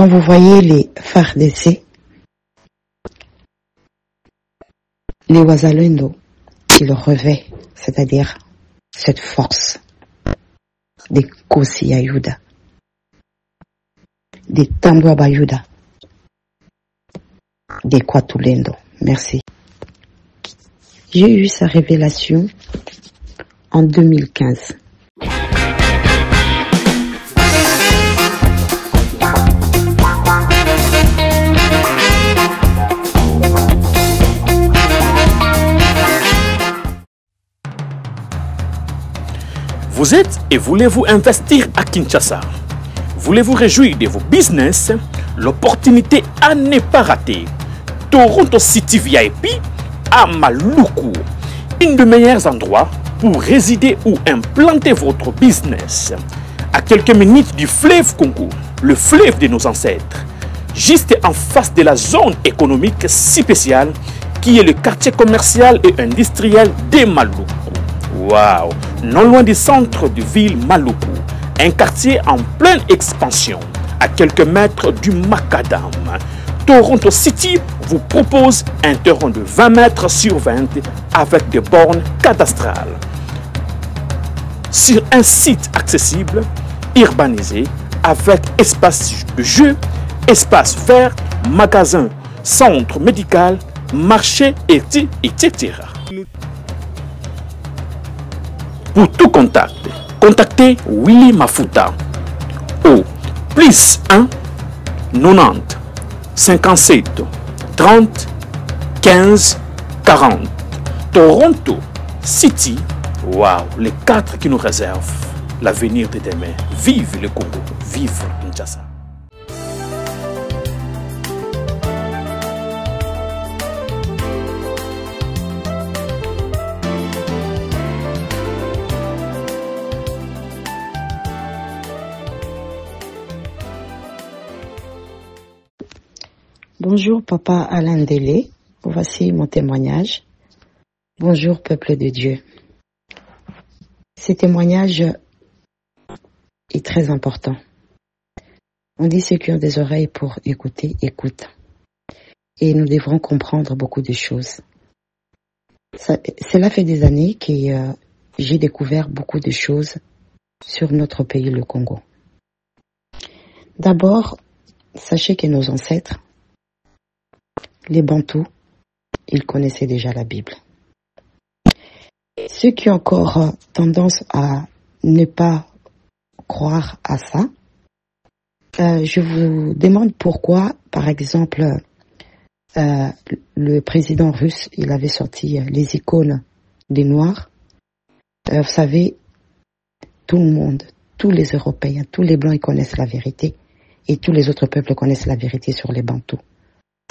Quand vous voyez les FARDC, les Wazalendo, ils revêtent, c'est-à-dire cette force des Kosi Ayuda, des Tambwa Bayuda, des Kwatulendo. Merci. J'ai eu sa révélation en 2015. Vous êtes et voulez-vous investir à Kinshasa? Voulez-vous réjouir de vos business? L'opportunité à ne pas rater. Toronto City VIP à Maluku, un des meilleurs endroits pour résider ou implanter votre business. À quelques minutes du fleuve Congo, le fleuve de nos ancêtres, juste en face de la zone économique spéciale qui est le quartier commercial et industriel de Maluku. Waouh! Non loin du centre de ville Maluku, un quartier en pleine expansion, à quelques mètres du Macadam. Toronto City vous propose un terrain de 20 mètres sur 20 avec des bornes cadastrales. Sur un site accessible, urbanisé, avec espace de jeu, espace vert, magasin, centre médical, marché, etc. Pour tout contact, contactez Willy Mafuta au plus 1 90 57 30 15 40. Toronto City, waouh, les 4 qui nous réservent l'avenir de demain. Vive le Congo, vive Kinshasa. Bonjour Papa Alain Délé, voici mon témoignage. Bonjour peuple de Dieu. Ce témoignage est très important. On dit ceux qui ont des oreilles pour écouter, écoutent. Et nous devrons comprendre beaucoup de choses. Cela fait des années que j'ai découvert beaucoup de choses sur notre pays, le Congo. D'abord, sachez que nos ancêtres, les Bantous, ils connaissaient déjà la Bible. Ceux qui ont encore tendance à ne pas croire à ça, je vous demande pourquoi, par exemple, le président russe, il avait sorti les icônes des Noirs. Vous savez, tout le monde, tous les Européens, tous les Blancs, ils connaissent la vérité et tous les autres peuples connaissent la vérité sur les Bantous.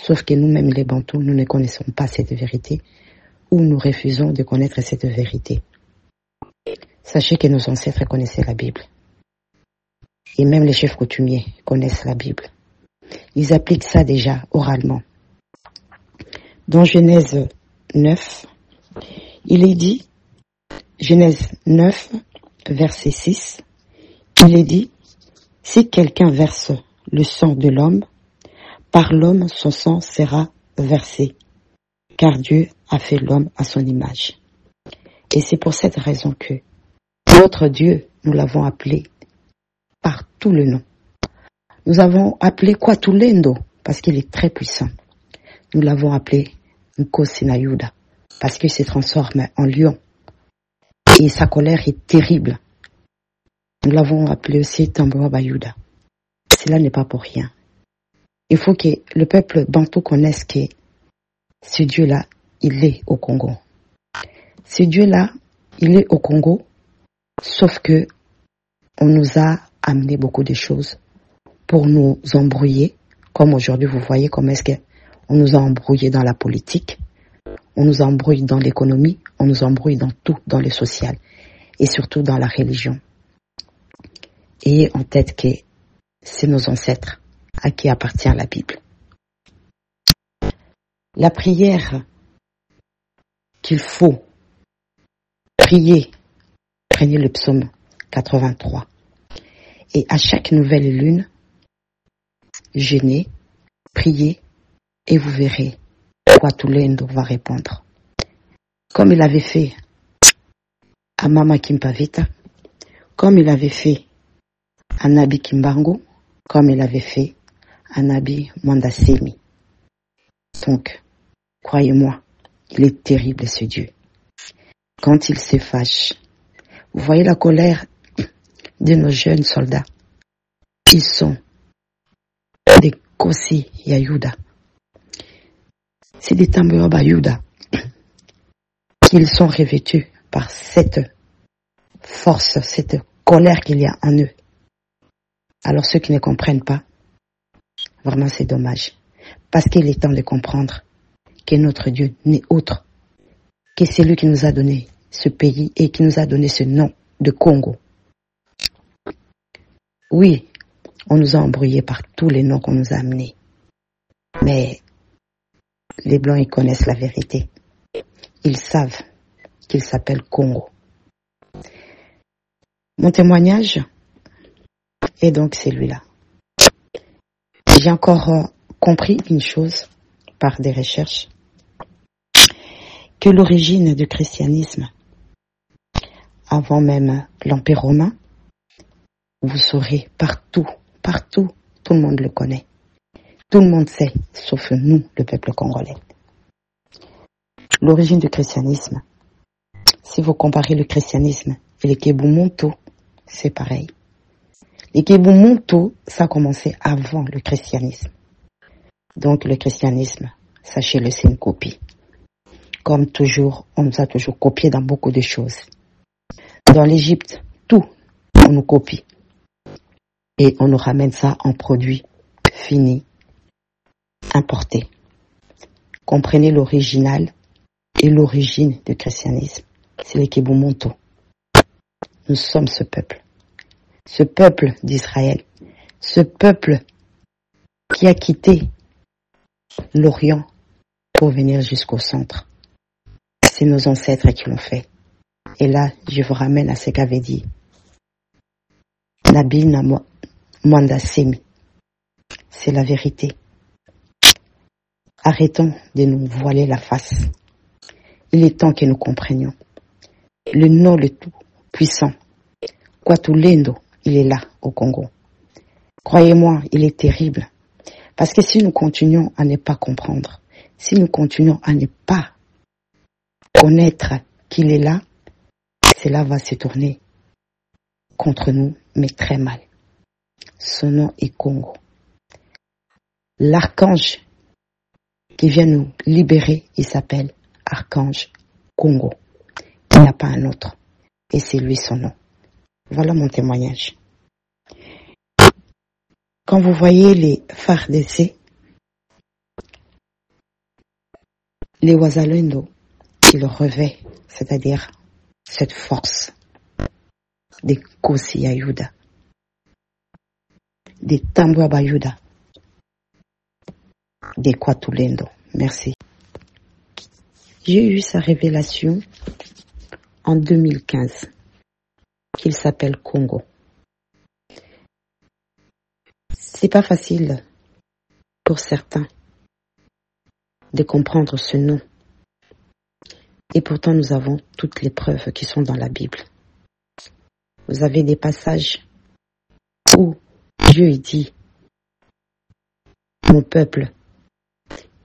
Sauf que nous-mêmes, les Bantous, nous ne connaissons pas cette vérité ou nous refusons de connaître cette vérité. Sachez que nos ancêtres connaissaient la Bible. Et même les chefs coutumiers connaissent la Bible. Ils appliquent ça déjà oralement. Dans Genèse 9, il est dit, Genèse 9, verset 6, il est dit, si quelqu'un verse le sang de l'homme, par l'homme son sang sera versé, car Dieu a fait l'homme à son image. Et c'est pour cette raison que notre Dieu, nous l'avons appelé par tout le nom. Nous avons appelé Kwatulendo, parce qu'il est très puissant. Nous l'avons appelé Nkosinayuda, parce qu'il se transforme en lion. Et sa colère est terrible. Nous l'avons appelé aussi Tambwa Bayuda. Cela n'est pas pour rien. Il faut que le peuple bantou connaisse que ce Dieu-là, il est au Congo. Ce Dieu-là, il est au Congo, sauf que on nous a amené beaucoup de choses pour nous embrouiller, comme aujourd'hui vous voyez comment est-ce qu'on nous a embrouillé dans la politique, on nous embrouille dans l'économie, on nous embrouille dans tout, dans le social et surtout dans la religion. Et en tête que c'est nos ancêtres à qui appartient la Bible. La prière qu'il faut prier, prenez le psaume 83. Et à chaque nouvelle lune, jeûnez, priez, et vous verrez quoi Tulendo va répondre. Comme il avait fait à Mama Kimpavita, comme il avait fait à Nabi Kimbango, comme il avait fait à Nabi Mandasemi. Donc, croyez-moi, il est terrible ce Dieu. Quand il se fâche, vous voyez la colère de nos jeunes soldats. Ils sont des Kosi Yayuda. C'est des Tamboyoba Yuda qu'ils sont revêtus par cette force, cette colère qu'il y a en eux. Alors ceux qui ne comprennent pas, vraiment c'est dommage. Parce qu'il est temps de comprendre que notre Dieu n'est autre que celui qui nous a donné ce pays et qui nous a donné ce nom de Congo. Oui, on nous a embrouillés par tous les noms qu'on nous a amenés. Mais les Blancs, ils connaissent la vérité. Ils savent qu'il s'appelle Congo. Mon témoignage est donc celui-là. J'ai encore compris une chose par des recherches, que l'origine du christianisme, avant même l'Empire romain, vous saurez partout, tout le monde le connaît. Tout le monde sait, sauf nous, le peuple congolais. L'origine du christianisme, si vous comparez le christianisme et les Kebumonto, c'est pareil. Les Kebumonto, ça a commencé avant le christianisme. Donc le christianisme, sachez-le, c'est une copie. Comme toujours, on nous a toujours copié dans beaucoup de choses. Dans l'Égypte, tout, on nous copie. Et on nous ramène ça en produit fini, importé. Comprenez l'original et l'origine du christianisme. C'est les Kebumonto. Nous sommes ce peuple d'Israël, ce peuple qui a quitté l'Orient pour venir jusqu'au centre. C'est nos ancêtres qui l'ont fait. Et là, je vous ramène à ce qu'avait dit Nabi Mandasemi. C'est la vérité. Arrêtons de nous voiler la face. Il est temps que nous comprenions. Le nom le tout puissant, Kwatulendo, il est là au Congo. Croyez-moi, il est terrible. Parce que si nous continuons à ne pas comprendre, si nous continuons à ne pas connaître qu'il est là, cela va se tourner contre nous, mais très mal. Son nom est Congo. L'archange qui vient nous libérer, il s'appelle Archange Congo. Il n'y a pas un autre. Et c'est lui son nom. Voilà mon témoignage. Quand vous voyez les FARDC, les Wazalendo, ils revêtent, c'est-à-dire cette force des Kosi Yayuda, des Tambwaba Yuda, des Kwatulendo. Merci. J'ai eu sa révélation en 2015, qu'il s'appelle Congo. C'est pas facile pour certains de comprendre ce nom. Et pourtant, nous avons toutes les preuves qui sont dans la Bible. Vous avez des passages où Dieu dit, mon peuple,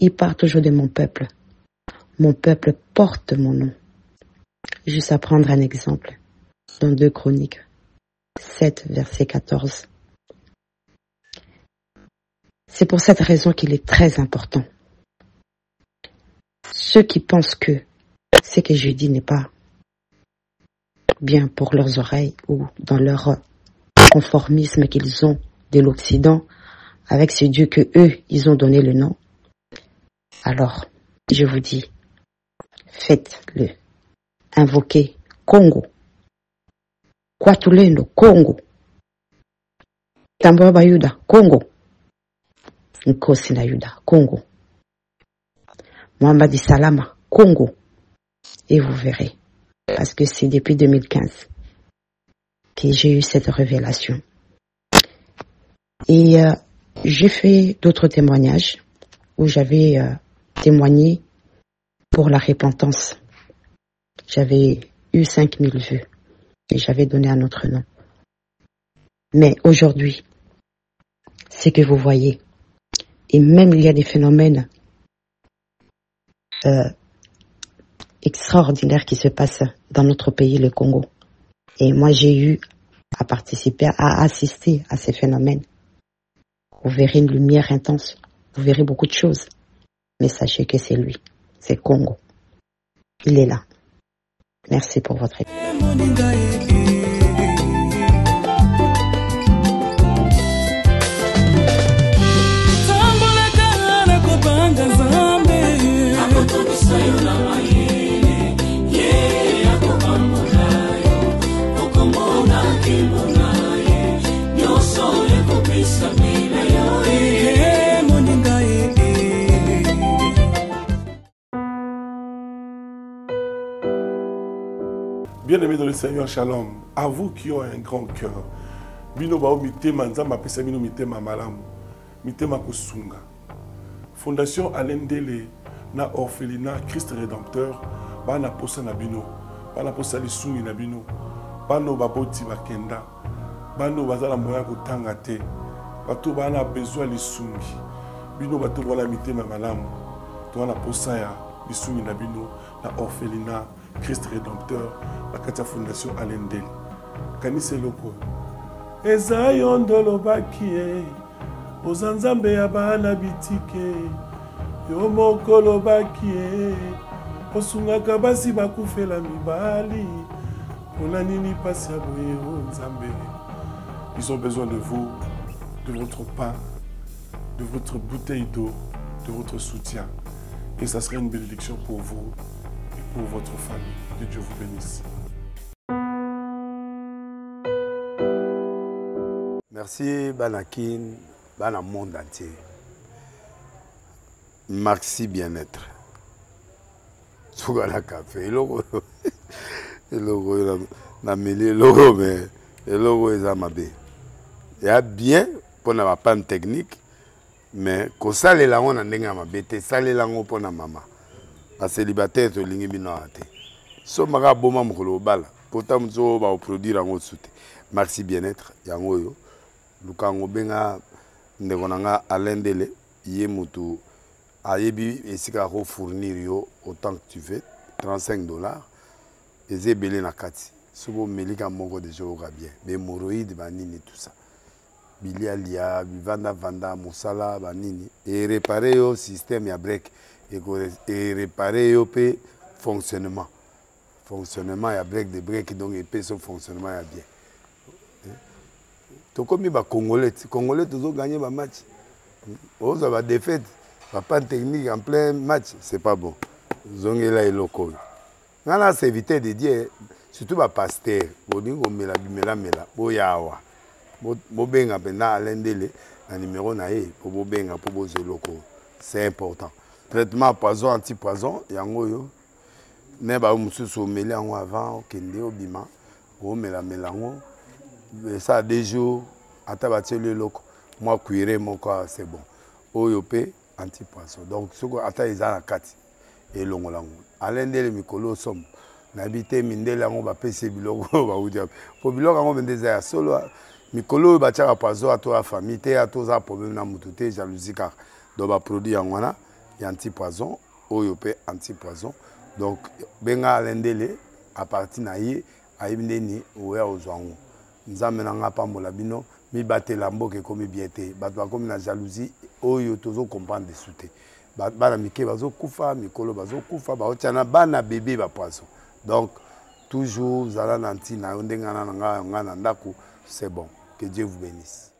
il part toujours de mon peuple porte mon nom. Juste à prendre un exemple, dans 2 Chroniques 7, verset 14. C'est pour cette raison qu'il est très important. Ceux qui pensent que ce que je dis n'est pas bien pour leurs oreilles ou dans leur conformisme qu'ils ont de l'Occident avec ce Dieu que eux, ils ont donné le nom. Alors, je vous dis, faites-le. Invoquez Congo. Kwatulendo, Congo. Tambwaba Yuda, Congo. Nkosi na Yuda, Congo. Mwamba di Salama, Congo. Et vous verrez. Parce que c'est depuis 2015 que j'ai eu cette révélation. Et J'ai fait d'autres témoignages où j'avais témoigné pour la repentance. J'avais eu 5000 vues et j'avais donné un autre nom. Mais aujourd'hui, ce que vous voyez, et même il y a des phénomènes extraordinaires qui se passent dans notre pays, le Congo. Et moi, j'ai eu à participer, à assister à ces phénomènes. Vous verrez une lumière intense, vous verrez beaucoup de choses. Mais sachez que c'est lui, c'est Congo. Il est là. Merci pour votre écoute. Bien-aimés dans le Seigneur, shalom. À vous qui ont un grand cœur. Bino bao mitema nzamba pesa bino mitema malamu. Mitema kusunga. Fondation Alendele na orphelinat Christ Rédempteur bana posa na bino. Bana posa lisungi na bino. Bano baboti bakenda. Bano bazala moya kotanga te. Bato bana besoin lisungi. Bino bato wala mitema malamu. To wana posa ya lisungi na bino na orphelinat Christ Rédempteur, la Katia Fondation Alendele. Kanise loko. Eza yondolo bakie. Ozanzambe ya bana bitike. Yo mokolo bakie. Osungaka basi bakufela mibali. Pona nini pasi ya boye o nzambe. Ils ont besoin de vous, de votre pain, de votre bouteille d'eau, de votre soutien. Et ça serait une bénédiction pour vous. Pour votre famille. Que Dieu vous bénisse. Merci Banakin, Bana monde entier. Merci bien-être. Sougala café, logo, na mêlé logo, mais le logo est à ma baie. Il y a bien pour la panne technique, mais quand ça les langues on a n'enga ma bête, ça les langues pour la maman. La célibataire to lingi bino ate so maga boma mukolo bala pourtant mzo ba produire en soute merci bien-être yango yo lukango benga ndeko nanga Alendele ye mutu ayebi esika ko fournir yo autant que tu veux $35 ezebele na kati sobo melika moko de jour bien be moroïde banini tout ça bilia lia vanda musala banini et réparer yo système ya break et réparer le fonctionnement. Fonctionnement, il y a break de break, donc il peut son fonctionnement bien. Tout comme les Congolais, toujours gagné le match. Ils ont des défaites, pas de technique en plein match, c'est pas bon. Ils ont là et local. Là, c'est éviter de dire, surtout les pasteurs, ils ont mis la bimela, boyawa. Bobenga pendant Alendele, un numéro naïe, pour bobenga, pour boser local. C'est important. Traitement poison, anti-poison, yango yo. Mais ba mususu meli yango avant kende obima, o mela melango. Ça a des jours ata batie le loko. Moi cuire mon corps c'est bon. Oyo pe anti-poison. Donc soko ata izala kati et longolango. Alendele mikolo som. Nabité mindele yango ba pese biloko ba udia. Po biloko yango bendeza ya solo mikolo ba tia poison ato la famille te ato za problème na mututé jalousie car do ba produit yango na anti-poison, OYOP anti-poison. Donc, benga Alendele, à partir naïe, aïbneni, oué aux ouangou. Nous amenons à Pambola bino, mi batte lambo ke komi biete, batwa comme la jalousie, oyo tozo comprendre des soutés. Bana mike bazo kufa, mikolo bazo kufa, ba otiana bana bébé ba poisson. Donc, toujours, zala nanti na yondenga na nga ndako, c'est bon. Que Dieu vous bénisse.